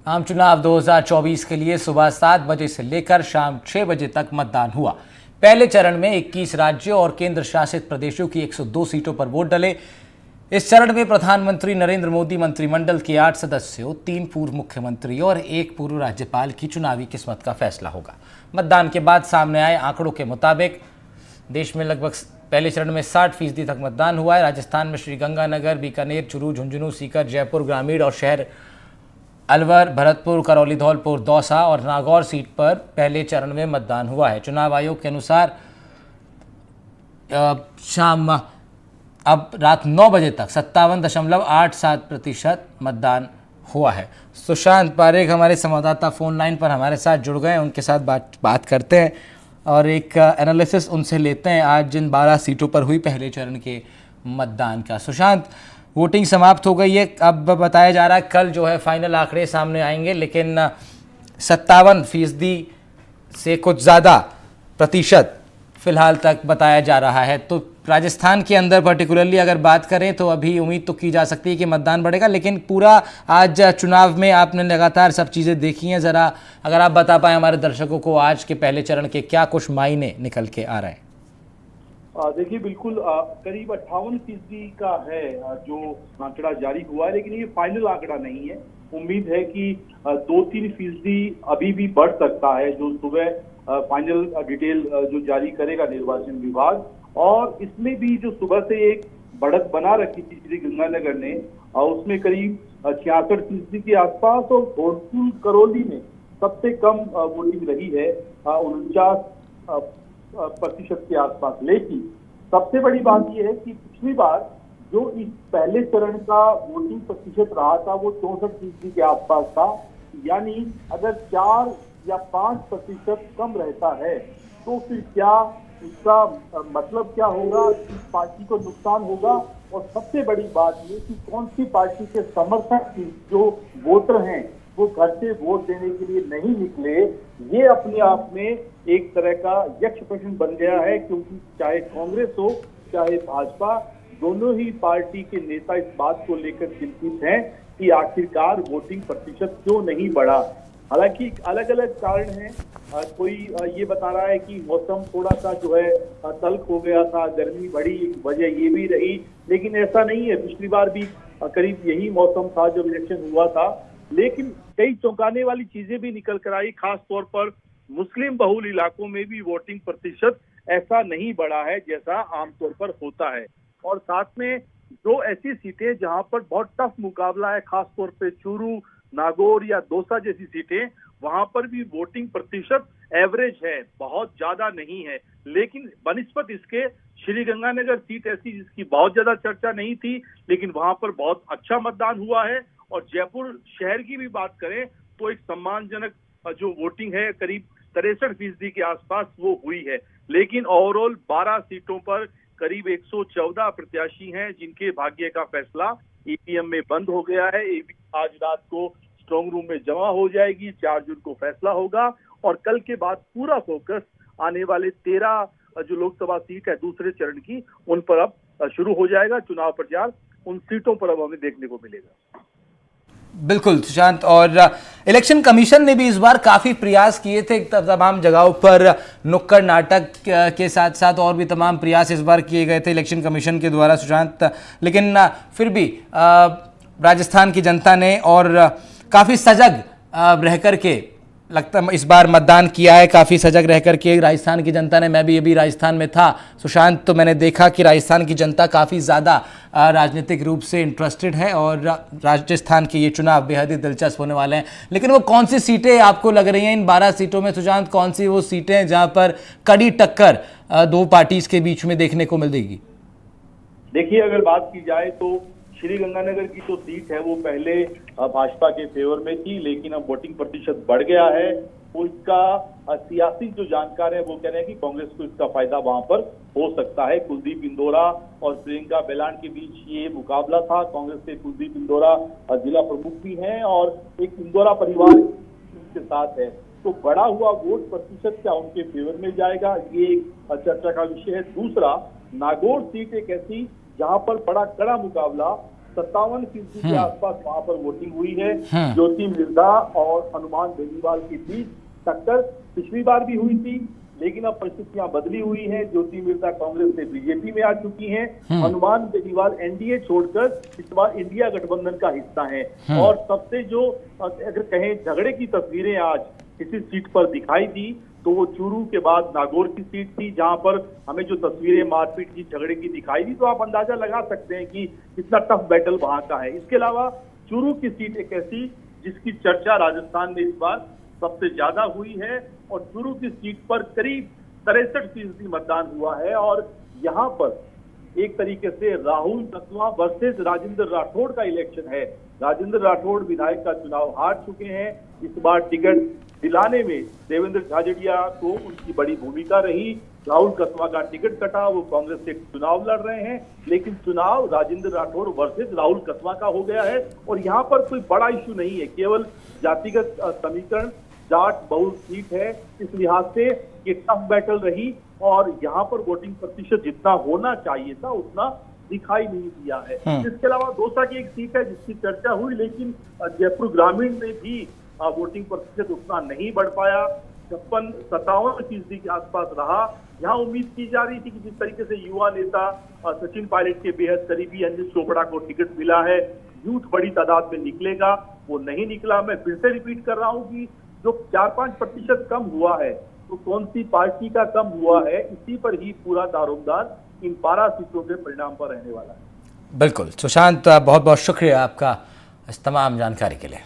आम चुनाव 2024 के लिए सुबह 7 बजे से लेकर शाम 6 बजे तक मतदान हुआ। पहले चरण में 21 राज्यों और केंद्र शासित प्रदेशों की 102 सीटों पर वोट डले। इस चरण में प्रधानमंत्री नरेंद्र मोदी मंत्रिमंडल के 8 सदस्यों, 3 पूर्व मुख्यमंत्री और 1 पूर्व राज्यपाल की चुनावी किस्मत का फैसला होगा। मतदान के बाद सामने आए आंकड़ों के मुताबिक देश में लगभग पहले चरण में 60% तक मतदान हुआ है। राजस्थान में श्रीगंगानगर, बीकानेर, चुरू, झुंझुनू, सीकर, जयपुर ग्रामीण और शहर, अलवर, भरतपुर, करौली, धौलपुर, दौसा और नागौर सीट पर पहले चरण में मतदान हुआ है। चुनाव आयोग के अनुसार अब रात 9 बजे तक 57.87% मतदान हुआ है। सुशांत पारेख हमारे संवाददाता फोन लाइन पर हमारे साथ जुड़ गए हैं, उनके साथ बात करते हैं और एक एनालिसिस उनसे लेते हैं आज जिन 12 सीटों पर हुई पहले चरण के मतदान का। सुशांत, वोटिंग समाप्त हो गई है, अब बताया जा रहा है कल जो है फाइनल आंकड़े सामने आएंगे, लेकिन 57% से कुछ ज़्यादा प्रतिशत फिलहाल तक बताया जा रहा है। तो राजस्थान के अंदर पर्टिकुलरली अगर बात करें तो अभी उम्मीद तो की जा सकती है कि मतदान बढ़ेगा, लेकिन पूरा आज चुनाव में आपने लगातार सब चीज़ें देखी हैं, ज़रा अगर आप बता पाएँ हमारे दर्शकों को आज के पहले चरण के क्या कुछ मायने निकल के आ रहे हैं। देखिए, बिल्कुल करीब 58% का है जो आंकड़ा जारी हुआ है, लेकिन ये फाइनल आंकड़ा नहीं है। उम्मीद है कि 2-3% अभी भी बढ़ सकता है, जो सुबह फाइनल डिटेल जो जारी करेगा निर्वाचन विभाग। और इसमें भी जो सुबह से एक बढ़त बना रखी थी श्री गंगानगर ने, उसमें करीब 66% के आसपास, और धौलपुर करौली में सबसे कम वोटिंग रही है 49% के आसपास। लेकिन सबसे बड़ी बात यह है कि पिछली बार जो इस पहले चरण का वोटिंग प्रतिशत रहा था वो 64% के आसपास था। यानी अगर 4 या 5% कम रहता है तो फिर क्या इसका मतलब क्या होगा, इस पार्टी को नुकसान होगा। और सबसे बड़ी बात ये कि कौन सी पार्टी के समर्थक जो वोटर हैं वो घर से वोट देने के लिए नहीं निकले, ये अपने आप में एक तरह का यक्ष प्रश्न बन गया है। क्योंकि चाहे कांग्रेस हो चाहे भाजपा, दोनों ही पार्टी के नेता इस बात को लेकर चिंतित हैं कि आखिरकार वोटिंग प्रतिशत क्यों नहीं बढ़ा। हालांकि अलग अलग कारण हैं। कोई ये बता रहा है कि मौसम थोड़ा सा जो है तल्ख हो गया था, गर्मी बढ़ी, वजह ये भी रही, लेकिन ऐसा नहीं है। पिछली बार भी करीब यही मौसम था जब इलेक्शन हुआ था। लेकिन कई चौंकाने वाली चीजें भी निकल कर आई, खास तौर पर मुस्लिम बहुल इलाकों में भी वोटिंग प्रतिशत ऐसा नहीं बढ़ा है जैसा आमतौर पर होता है। और साथ में जो ऐसी सीटें जहां पर बहुत टफ मुकाबला है, खास तौर पे चूरू, नागौर या दौसा जैसी सीटें, वहां पर भी वोटिंग प्रतिशत एवरेज है, बहुत ज्यादा नहीं है। लेकिन बनिस्बत इसके श्रीगंगानगर सीट ऐसी जिसकी बहुत ज्यादा चर्चा नहीं थी, लेकिन वहां पर बहुत अच्छा मतदान हुआ है। और जयपुर शहर की भी बात करें तो एक सम्मानजनक जो वोटिंग है करीब 63% के आसपास वो हुई है। लेकिन ओवरऑल 12 सीटों पर करीब 114 प्रत्याशी हैं जिनके भाग्य का फैसला ईवीएम में बंद हो गया है। आज रात को स्ट्रांग रूम में जमा हो जाएगी, 4 जून को फैसला होगा। और कल के बाद पूरा फोकस आने वाले 13 जो लोकसभा सीट है दूसरे चरण की, उन पर अब शुरू हो जाएगा चुनाव प्रचार। उन सीटों पर अब हमें देखने को मिलेगा। बिल्कुल सुशांत, और इलेक्शन कमीशन ने भी इस बार काफ़ी प्रयास किए थे तमाम जगहों पर, नुक्कड़ नाटक के साथ साथ और भी तमाम प्रयास इस बार किए गए थे इलेक्शन कमीशन के द्वारा सुशांत। लेकिन फिर भी राजस्थान की जनता ने और काफ़ी सजग रह कर के लगता इस बार मतदान किया है, काफ़ी सजग रह कर के राजस्थान की जनता ने। मैं भी अभी राजस्थान में था सुशांत, तो मैंने देखा कि राजस्थान की जनता काफ़ी ज़्यादा राजनीतिक रूप से इंटरेस्टेड है और राजस्थान के ये चुनाव बेहद ही दिलचस्प होने वाले हैं। लेकिन वो कौन सी सीटें आपको लग रही हैं इन 12 सीटों में सुशांत, कौन सी वो सीटें हैं जहाँ पर कड़ी टक्कर दो पार्टीज के बीच में देखने को मिलेगी? देखिए, अगर बात की जाए तो श्रीगंगानगर की जो सीट है वो पहले भाजपा के फेवर में थी, लेकिन अब वोटिंग प्रतिशत बढ़ गया है। वो इसका सियासी जो जानकार है वो कह रहे हैं कि कांग्रेस को इसका फायदा वहां पर हो सकता है। कुलदीप इंदौरा और प्रियंका बेलान के बीच ये मुकाबला था। कांग्रेस के कुलदीप इंदौरा जिला प्रमुख भी हैं और एक इंदौरा परिवार उनके साथ है। तो बढ़ा हुआ वोट प्रतिशत क्या उनके फेवर में जाएगा, ये एक चर्चा का विषय है। दूसरा, नागौर सीट एक ऐसी जहां पर बड़ा कड़ा मुकाबला 57% के आसपास वहां पर वोटिंग हुई है। ज्योति मिर्धा और हनुमान बेनीवाल के बीच टक्कर पिछली बार भी हुई थी, लेकिन अब परिस्थितियां बदली हुई हैं। ज्योति मिर्धा कांग्रेस से बीजेपी में आ चुकी हैं। हनुमान बेनीवाल एनडीए छोड़कर इस बार इंडिया गठबंधन का हिस्सा हैं। और सबसे जो अगर कहें झगड़े की तस्वीरें आज किसी सीट पर दिखाई दी तो वो चूरू के बाद नागौर की सीट थी, जहां पर हमें जो तस्वीरें मारपीट की झगड़े की दिखाई दी तो आप अंदाजा लगा सकते हैं कि कितना टफ बैटल वहां का है। इसके अलावा चूरू की सीट एक ऐसी जिसकी चर्चा राजस्थान में इस बार सबसे ज्यादा हुई है और चूरू की सीट पर करीब 63% मतदान हुआ है। और यहाँ पर एक तरीके से राहुल कस्वां वर्सेस राजेंद्र राठौड़ का इलेक्शन है। राजेंद्र राठौड़ विधायक का चुनाव हार चुके हैं। इस बार टिकट दिलाने में देवेंद्र झाझड़िया को उनकी बड़ी भूमिका रही। राहुल कस्वां का टिकट कटा, वो कांग्रेस से चुनाव लड़ रहे हैं, लेकिन चुनाव राजेंद्र राठौड़ वर्सेस राहुल कस्वां का हो गया है। और यहाँ पर कोई बड़ा इश्यू नहीं है, केवल जातिगत समीकरण, जाट बहुल सीट है। इस लिहाज से ये टफ बैटल रही और यहाँ पर वोटिंग प्रतिशत जितना होना चाहिए था उतना दिखाई नहीं दिया है। इसके अलावा दौसा की एक सीट है जिसकी चर्चा हुई, लेकिन जयपुर ग्रामीण में भी वोटिंग प्रतिशत उतना नहीं बढ़ पाया। 57-57% के आसपास रहा। यहाँ उम्मीद की जा रही थी कि जिस तरीके से युवा नेता सचिन पायलट के बेहद करीबी अंजित चोपड़ा को टिकट मिला है, यूथ बड़ी तादाद में निकलेगा, वो नहीं निकला। मैं फिर से रिपीट कर रहा हूँ कि जो 4-5% कम हुआ है तो कौन सी पार्टी का कम हुआ है, इसी पर ही पूरा दारोमदार इन 12 सीटों के परिणाम पर रहने वाला है। बिल्कुल सुशांत, बहुत बहुत शुक्रिया आपका इस तमाम जानकारी के लिए।